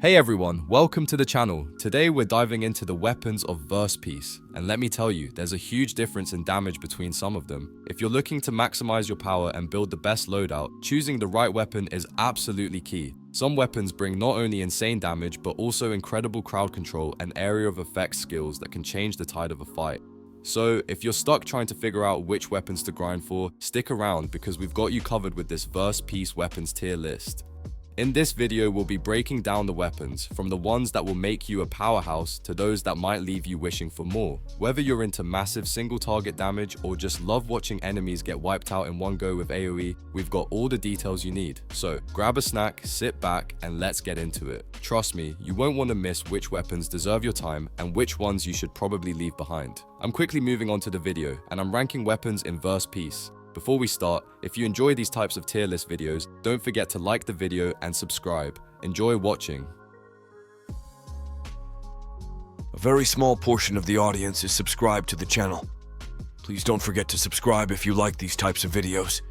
Hey everyone, welcome to the channel. Today we're diving into the weapons of Verse Piece, and let me tell you, there's a huge difference in damage between some of them. If you're looking to maximize your power and build the best loadout, choosing the right weapon is absolutely key. Some weapons bring not only insane damage, but also incredible crowd control and area of effect skills that can change the tide of a fight. So, if you're stuck trying to figure out which weapons to grind for, stick around because we've got you covered with this Verse Piece weapons tier list. In this video, we'll be breaking down the weapons, from the ones that will make you a powerhouse to those that might leave you wishing for more. Whether you're into massive single target damage or just love watching enemies get wiped out in one go with AoE, we've got all the details you need. So grab a snack, sit back, and let's get into it. Trust me, you won't want to miss which weapons deserve your time and which ones you should probably leave behind. I'm quickly moving on to the video, and I'm ranking weapons in Verse Piece. Before we start, if you enjoy these types of tier list videos, don't forget to like the video and subscribe. Enjoy watching. A very small portion of the audience is subscribed to the channel. Please don't forget to subscribe if you like these types of videos.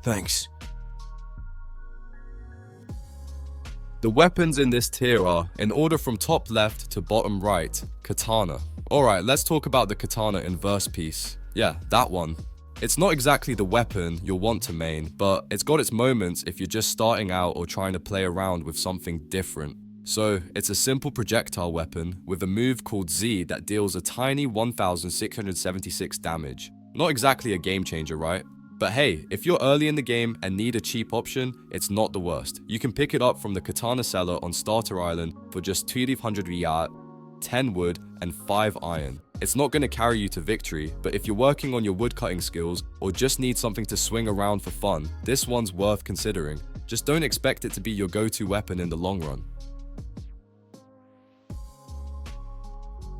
Thanks. The weapons in this tier are, in order from top left to bottom right, Katana. Alright, let's talk about the Katana in Verse Piece. Yeah, that one. It's not exactly the weapon you'll want to main, but it's got its moments if you're just starting out or trying to play around with something different. So, it's a simple projectile weapon with a move called Z that deals a tiny 1676 damage. Not exactly a game changer, right? But hey, if you're early in the game and need a cheap option, it's not the worst. You can pick it up from the Katana seller on Starter Island for just 200 riyal, 10 wood, and 5 iron. It's not going to carry you to victory, but if you're working on your woodcutting skills or just need something to swing around for fun, this one's worth considering. Just don't expect it to be your go-to weapon in the long run.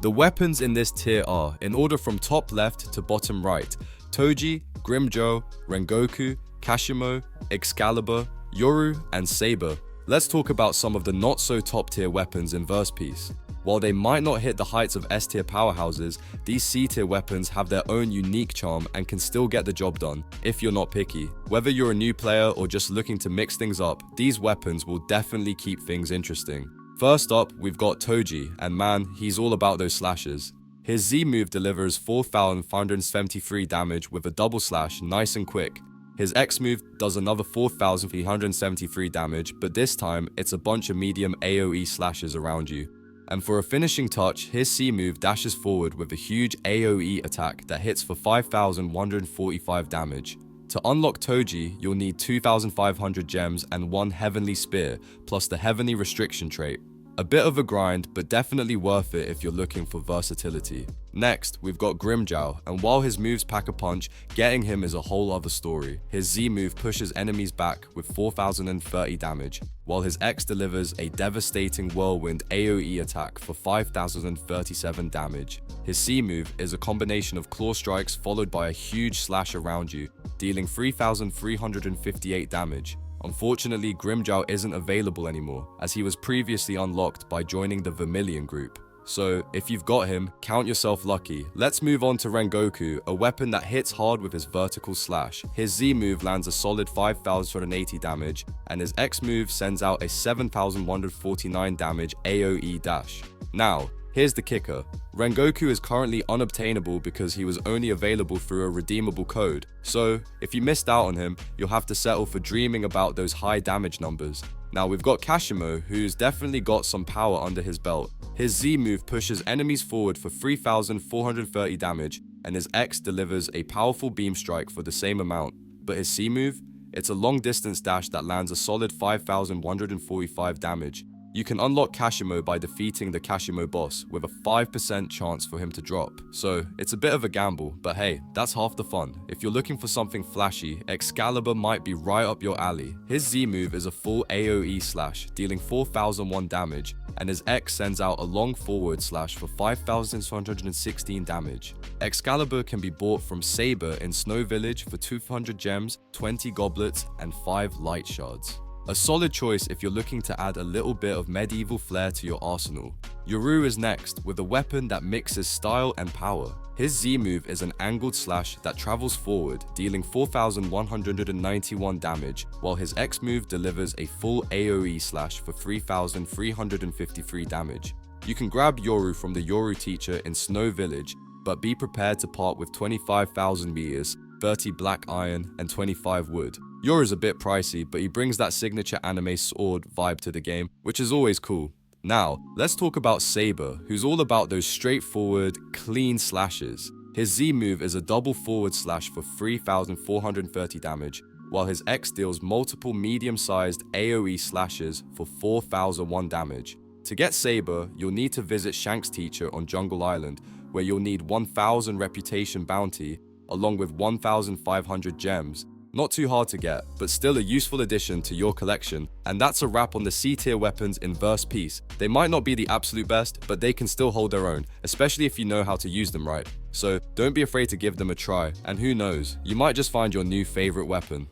The weapons in this tier are, in order from top left to bottom right, Toji, Grimmjow, Rengoku, Kashimo, Excalibur, Yoru, and Saber. Let's talk about some of the not so top tier weapons in Verse Piece. While they might not hit the heights of S tier powerhouses, these C tier weapons have their own unique charm and can still get the job done, if you're not picky. Whether you're a new player or just looking to mix things up, these weapons will definitely keep things interesting. First up, we've got Toji, and man, he's all about those slashes. His Z move delivers 4,573 damage with a double slash nice and quick. His X move does another 4,373 damage, but this time, it's a bunch of medium AoE slashes around you. And for a finishing touch, his C move dashes forward with a huge AoE attack that hits for 5,145 damage. To unlock Toji, you'll need 2,500 gems and 1 Heavenly Spear, plus the Heavenly Restriction trait. A bit of a grind, but definitely worth it if you're looking for versatility. Next, we've got Grimmjow, and while his moves pack a punch, getting him is a whole other story. His Z move pushes enemies back with 4,030 damage, while his X delivers a devastating whirlwind AoE attack for 5,037 damage. His C move is a combination of claw strikes followed by a huge slash around you, dealing 3,358 damage. Unfortunately, Grimmjow isn't available anymore, as he was previously unlocked by joining the Vermilion group. So, if you've got him, count yourself lucky. Let's move on to Rengoku, a weapon that hits hard with his vertical slash. His Z move lands a solid 5,080 damage, and his X move sends out a 7,149 damage AoE dash. Now, here's the kicker. Rengoku is currently unobtainable because he was only available through a redeemable code. So, if you missed out on him, you'll have to settle for dreaming about those high damage numbers. Now we've got Kashimo, who's definitely got some power under his belt. His Z move pushes enemies forward for 3,430 damage, and his X delivers a powerful beam strike for the same amount. But his C move? It's a long distance dash that lands a solid 5,145 damage. You can unlock Kashimo by defeating the Kashimo boss with a 5% chance for him to drop. So, it's a bit of a gamble, but hey, that's half the fun. If you're looking for something flashy, Excalibur might be right up your alley. His Z move is a full AoE slash, dealing 4,001 damage, and his X sends out a long forward slash for 5,216 damage. Excalibur can be bought from Saber in Snow Village for 200 gems, 20 goblets, and 5 light shards. A solid choice if you're looking to add a little bit of medieval flair to your arsenal. Yoru is next, with a weapon that mixes style and power. His Z move is an angled slash that travels forward, dealing 4,191 damage, while his X move delivers a full AoE slash for 3,353 damage. You can grab Yoru from the Yoru teacher in Snow Village, but be prepared to part with 25,000 meters, 30 black iron, and 25 wood. Yoru's a bit pricey, but he brings that signature anime sword vibe to the game, which is always cool. Now, let's talk about Saber, who's all about those straightforward, clean slashes. His Z move is a double forward slash for 3,430 damage, while his X deals multiple medium-sized AoE slashes for 4,001 damage. To get Saber, you'll need to visit Shank's teacher on Jungle Island, where you'll need 1,000 reputation bounty, along with 1,500 gems. Not too hard to get, but still a useful addition to your collection. And that's a wrap on the C tier weapons in Verse Peace. They might not be the absolute best, but they can still hold their own, especially if you know how to use them right. So don't be afraid to give them a try, and who knows, you might just find your new favorite weapon.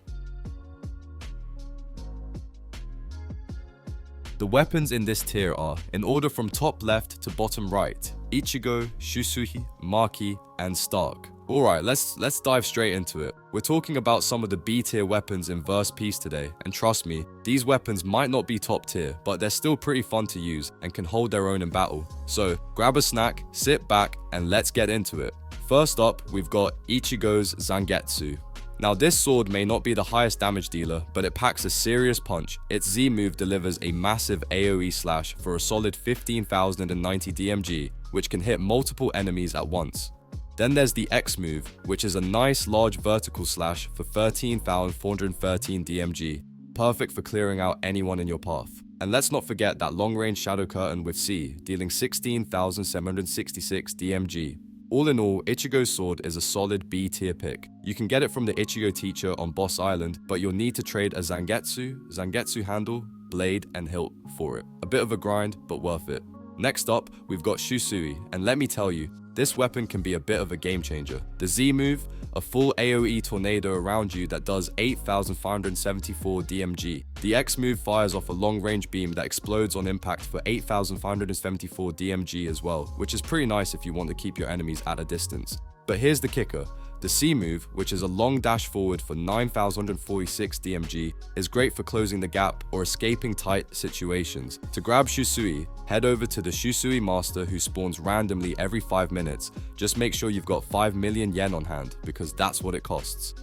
The weapons in this tier are, in order from top left to bottom right, Ichigo, Shusuhi, Maki, and Stark. Alright, let's dive straight into it. We're talking about some of the B tier weapons in Verse Peace today, and trust me, these weapons might not be top tier, but they're still pretty fun to use and can hold their own in battle. So grab a snack, sit back, and let's get into it. First up, we've got Ichigo's Zangetsu. Now this sword may not be the highest damage dealer, but it packs a serious punch. Its Z move delivers a massive AoE slash for a solid 15,090 DMG, which can hit multiple enemies at once. Then there's the X move, which is a nice large vertical slash for 13,413 DMG, perfect for clearing out anyone in your path. And let's not forget that long range Shadow Curtain with C, dealing 16,766 DMG. All in all, Ichigo's sword is a solid B tier pick. You can get it from the Ichigo teacher on Boss Island, but you'll need to trade a Zangetsu handle, blade, and hilt for it. A bit of a grind, but worth it. Next up, we've got Shusui, and let me tell you, this weapon can be a bit of a game changer. The Z move, a full AoE tornado around you that does 8,574 DMG. The X move fires off a long range beam that explodes on impact for 8,574 DMG as well, which is pretty nice if you want to keep your enemies at a distance. But here's the kicker. The C move, which is a long dash forward for 9,146 DMG, is great for closing the gap or escaping tight situations. To grab Shusui, head over to the Shusui master who spawns randomly every 5 minutes. Just make sure you've got 5 million yen on hand, because that's what it costs.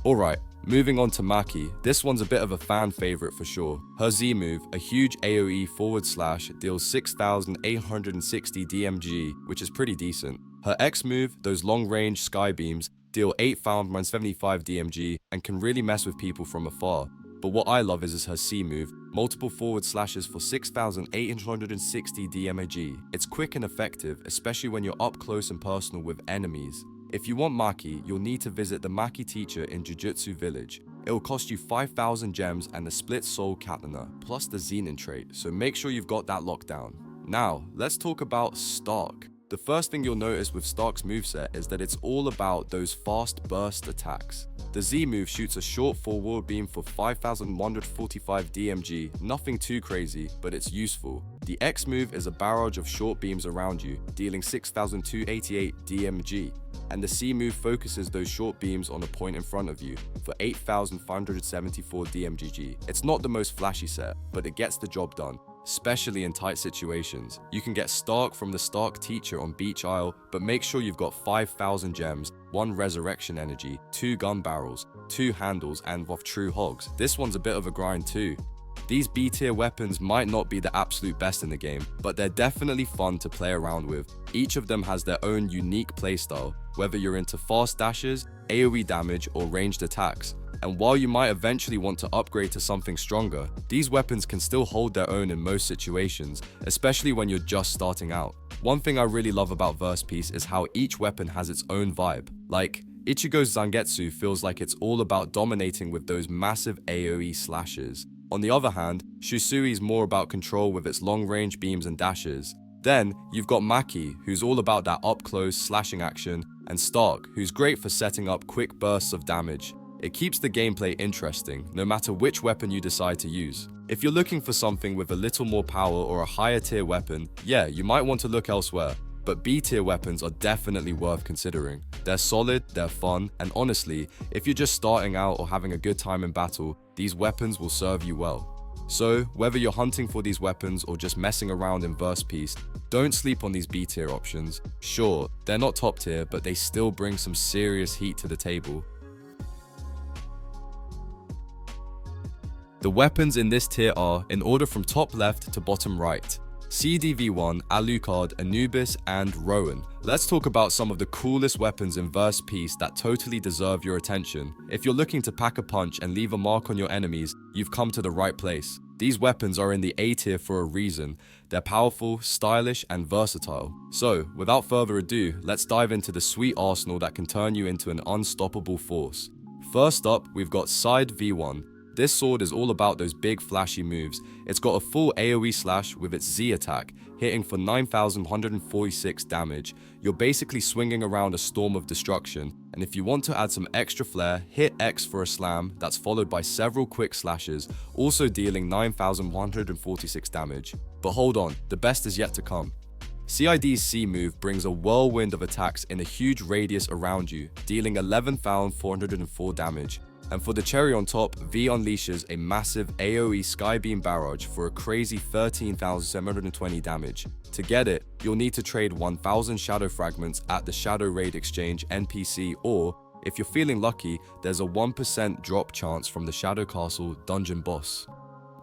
Alright, moving on to Maki. This one's a bit of a fan favorite for sure. Her Z move, a huge AoE forward slash, deals 6,860 DMG, which is pretty decent. Her X move, those long range sky beams, deal 8,175 DMG and can really mess with people from afar. But what I love is her C move, multiple forward slashes for 6,860 DMG. It's quick and effective, especially when you're up close and personal with enemies. If you want Maki, you'll need to visit the Maki teacher in Jujutsu Village. It will cost you 5,000 gems and the split soul katana, plus the Zenin trait, so make sure you've got that locked down. Now, let's talk about Stark. The first thing you'll notice with Stark's moveset is that it's all about those fast burst attacks. The Z move shoots a short forward beam for 5,145 DMG, nothing too crazy, but it's useful. The X move is a barrage of short beams around you, dealing 6,288 DMG. And the C move focuses those short beams on a point in front of you for 8,574 DMGG. It's not the most flashy set, but it gets the job done, especially in tight situations. You can get Stark from the Stark teacher on Beach Isle, but make sure you've got 5,000 gems, 1 resurrection energy, 2 gun barrels, 2 handles, and of true hogs. This one's a bit of a grind too. These B tier weapons might not be the absolute best in the game, but they're definitely fun to play around with. Each of them has their own unique playstyle, whether you're into fast dashes, AoE damage, or ranged attacks. And while you might eventually want to upgrade to something stronger, these weapons can still hold their own in most situations, especially when you're just starting out. One thing I really love about Verse Peace is how each weapon has its own vibe. Like, Ichigo's Zangetsu feels like it's all about dominating with those massive AoE slashes. On the other hand, Shusui's more about control with its long-range beams and dashes. Then, you've got Maki, who's all about that up-close slashing action, and Stark, who's great for setting up quick bursts of damage. It keeps the gameplay interesting, no matter which weapon you decide to use. If you're looking for something with a little more power or a higher tier weapon, yeah, you might want to look elsewhere. but B tier weapons are definitely worth considering. They're solid, they're fun, and honestly, if you're just starting out or having a good time in battle, these weapons will serve you well. So, whether you're hunting for these weapons or just messing around in verse peace, don't sleep on these B tier options. Sure, they're not top tier, but they still bring some serious heat to the table. The weapons in this tier are, in order from top left to bottom right: CDV1, Alucard, Anubis, and Rowan. Let's talk about some of the coolest weapons in verse peace that totally deserve your attention. If you're looking to pack a punch and leave a mark on your enemies, you've come to the right place. These weapons are in the A tier for a reason. They're powerful, stylish, and versatile. So, without further ado, let's dive into the sweet arsenal that can turn you into an unstoppable force. First up, we've got Side V1. This sword is all about those big flashy moves. It's got a full AoE slash with its Z attack, hitting for 9,146 damage. You're basically swinging around a storm of destruction, and if you want to add some extra flair, hit X for a slam that's followed by several quick slashes, also dealing 9,146 damage. But hold on, the best is yet to come. CID's C move brings a whirlwind of attacks in a huge radius around you, dealing 11,404 damage. And for the cherry on top, V unleashes a massive AoE Skybeam barrage for a crazy 13,720 damage. To get it, you'll need to trade 1,000 Shadow Fragments at the Shadow Raid Exchange NPC, or, if you're feeling lucky, there's a 1% drop chance from the Shadow Castle Dungeon Boss.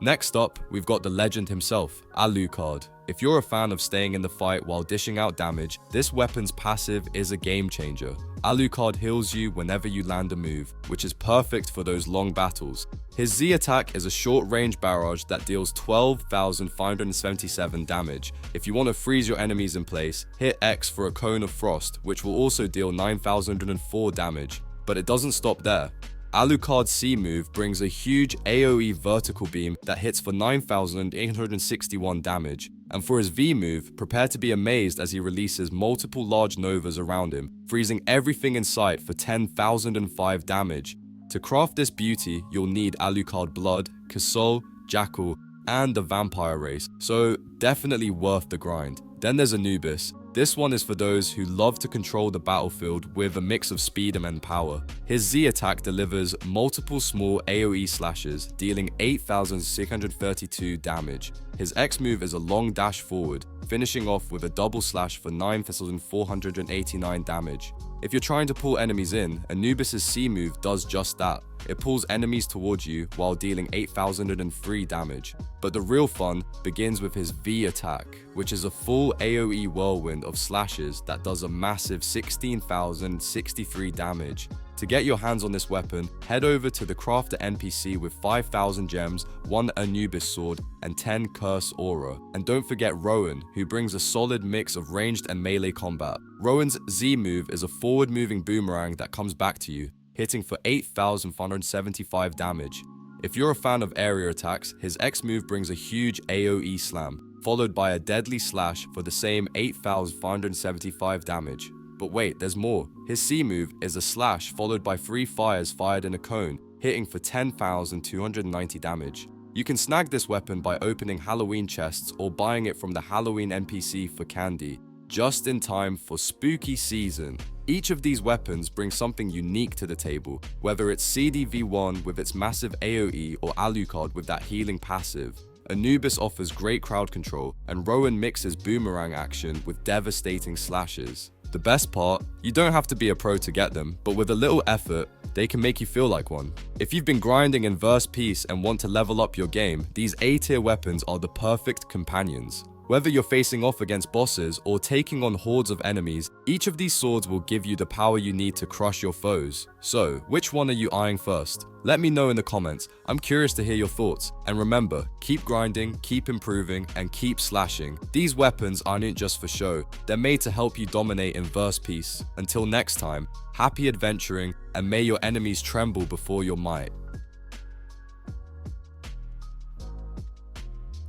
Next up, we've got the legend himself, Alucard. If you're a fan of staying in the fight while dishing out damage, this weapon's passive is a game changer. Alucard heals you whenever you land a move, which is perfect for those long battles. His Z attack is a short-range barrage that deals 12,577 damage. If you want to freeze your enemies in place, hit X for a Cone of Frost, which will also deal 9,104 damage. But it doesn't stop there. Alucard's C move brings a huge AoE vertical beam that hits for 9,861 damage. And for his V move, prepare to be amazed as he releases multiple large novas around him, freezing everything in sight for 10,005 damage. To craft this beauty, you'll need Alucard Blood, Kasol, Jackal, and the Vampire race, so definitely worth the grind. Then there's Anubis. This one is for those who love to control the battlefield with a mix of speed and power. His Z attack delivers multiple small AoE slashes, dealing 8,632 damage. His X move is a long dash forward, finishing off with a double slash for 9,489 damage. If you're trying to pull enemies in, Anubis' C move does just that. It pulls enemies towards you while dealing 8,003 damage. But the real fun begins with his V attack, which is a full AoE whirlwind of slashes that does a massive 16,063 damage. To get your hands on this weapon, head over to the crafter NPC with 5,000 gems, 1 Anubis sword, and 10 Curse Aura. And don't forget Rowan, who brings a solid mix of ranged and melee combat. Rowan's Z move is a forward-moving boomerang that comes back to you, hitting for 8,575 damage. If you're a fan of area attacks, his X move brings a huge AoE slam, followed by a deadly slash for the same 8,575 damage. But wait, there's more. His C move is a slash followed by 3 fires fired in a cone, hitting for 10,290 damage. You can snag this weapon by opening Halloween chests or buying it from the Halloween NPC for candy, just in time for spooky season. Each of these weapons brings something unique to the table, whether it's CDV1 with its massive AoE or Alucard with that healing passive. Anubis offers great crowd control, and Rowan mixes boomerang action with devastating slashes. The best part, you don't have to be a pro to get them, but with a little effort, they can make you feel like one. If you've been grinding in verse peace and want to level up your game, these A-tier weapons are the perfect companions. Whether you're facing off against bosses or taking on hordes of enemies, each of these swords will give you the power you need to crush your foes. So, which one are you eyeing first? Let me know in the comments. I'm curious to hear your thoughts. And remember, keep grinding, keep improving, and keep slashing. These weapons aren't just for show. They're made to help you dominate in verse peace. Until next time, happy adventuring, and may your enemies tremble before your might.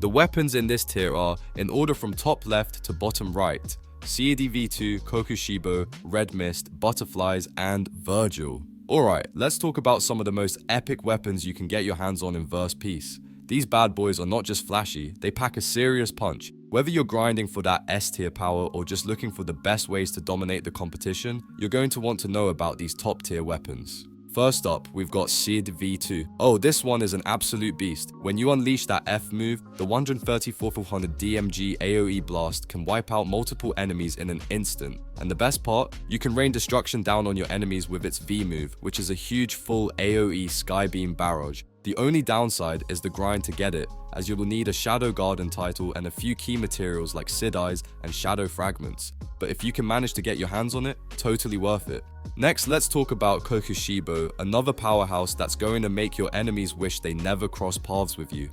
The weapons in this tier are, in order from top left to bottom right: CADV2, Kokushibo, Red Mist, Butterflies, and Virgil. Alright, let's talk about some of the most epic weapons you can get your hands on in verse peace. These bad boys are not just flashy, they pack a serious punch. Whether you're grinding for that S tier power or just looking for the best ways to dominate the competition, you're going to want to know about these top tier weapons. First up, we've got Sid V2. Oh, this one is an absolute beast. When you unleash that F move, the 134,400 DMG AoE blast can wipe out multiple enemies in an instant. And the best part, you can rain destruction down on your enemies with its V move, which is a huge full AoE Skybeam barrage. The only downside is the grind to get it, as you will need a Shadow Garden title and a few key materials like Sid Eyes and Shadow Fragments. But if you can manage to get your hands on it, totally worth it. Next, let's talk about Kokushibo, another powerhouse that's going to make your enemies wish they never crossed paths with you.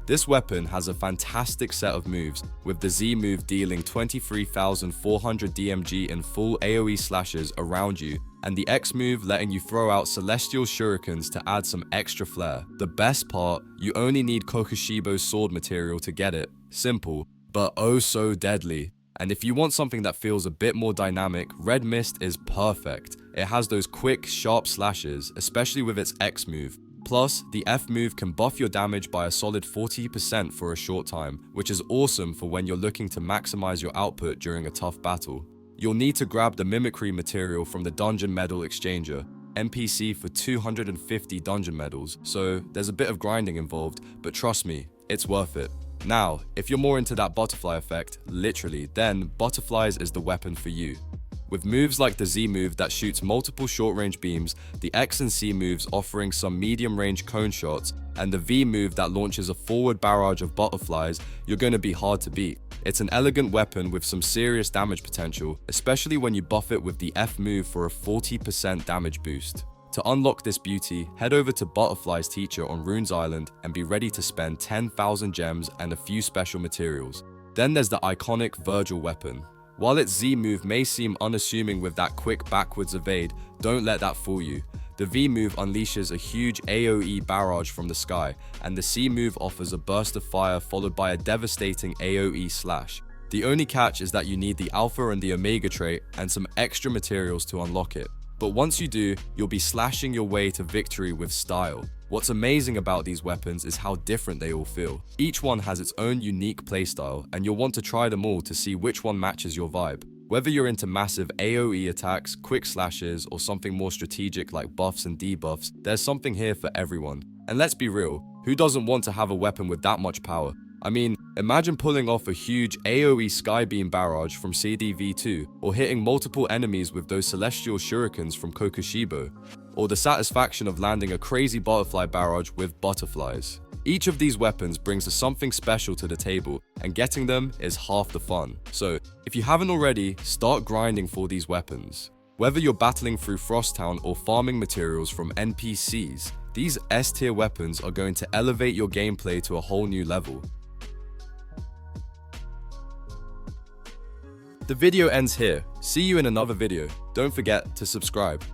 This weapon has a fantastic set of moves, with the Z move dealing 23,400 DMG in full AoE slashes around you, and the X move letting you throw out celestial shurikens to add some extra flair. The best part, you only need Kokushibo's sword material to get it. Simple, but oh so deadly. And if you want something that feels a bit more dynamic, Red Mist is perfect. It has those quick, sharp slashes, especially with its X move. Plus, the F move can buff your damage by a solid 40% for a short time, which is awesome for when you're looking to maximize your output during a tough battle. You'll need to grab the mimicry material from the Dungeon Medal Exchanger, NPC for 250 dungeon medals, so there's a bit of grinding involved, but trust me, it's worth it. Now, if you're more into that butterfly effect, literally, then butterflies is the weapon for you. With moves like the Z move that shoots multiple short-range beams, the X and C moves offering some medium-range cone shots, and the V move that launches a forward barrage of butterflies, you're going to be hard to beat. It's an elegant weapon with some serious damage potential, especially when you buff it with the F move for a 40% damage boost. To unlock this beauty, head over to Butterfly's teacher on Runes Island and be ready to spend 10,000 gems and a few special materials. Then there's the iconic Virgil weapon. While its Z move may seem unassuming with that quick backwards evade, don't let that fool you. The V move unleashes a huge AoE barrage from the sky, and the C move offers a burst of fire followed by a devastating AoE slash. The only catch is that you need the Alpha and the Omega trait and some extra materials to unlock it. But once you do, you'll be slashing your way to victory with style. What's amazing about these weapons is how different they all feel. Each one has its own unique playstyle, and you'll want to try them all to see which one matches your vibe. Whether you're into massive AoE attacks, quick slashes, or something more strategic like buffs and debuffs, there's something here for everyone. And let's be real, who doesn't want to have a weapon with that much power? I mean, imagine pulling off a huge AoE Skybeam barrage from CDV2, or hitting multiple enemies with those celestial shurikens from Kokushibo, or the satisfaction of landing a crazy butterfly barrage with butterflies. Each of these weapons brings something special to the table, and getting them is half the fun. So, if you haven't already, start grinding for these weapons. Whether you're battling through Frosttown or farming materials from NPCs, these S-tier weapons are going to elevate your gameplay to a whole new level. The video ends here. See you in another video. Don't forget to subscribe.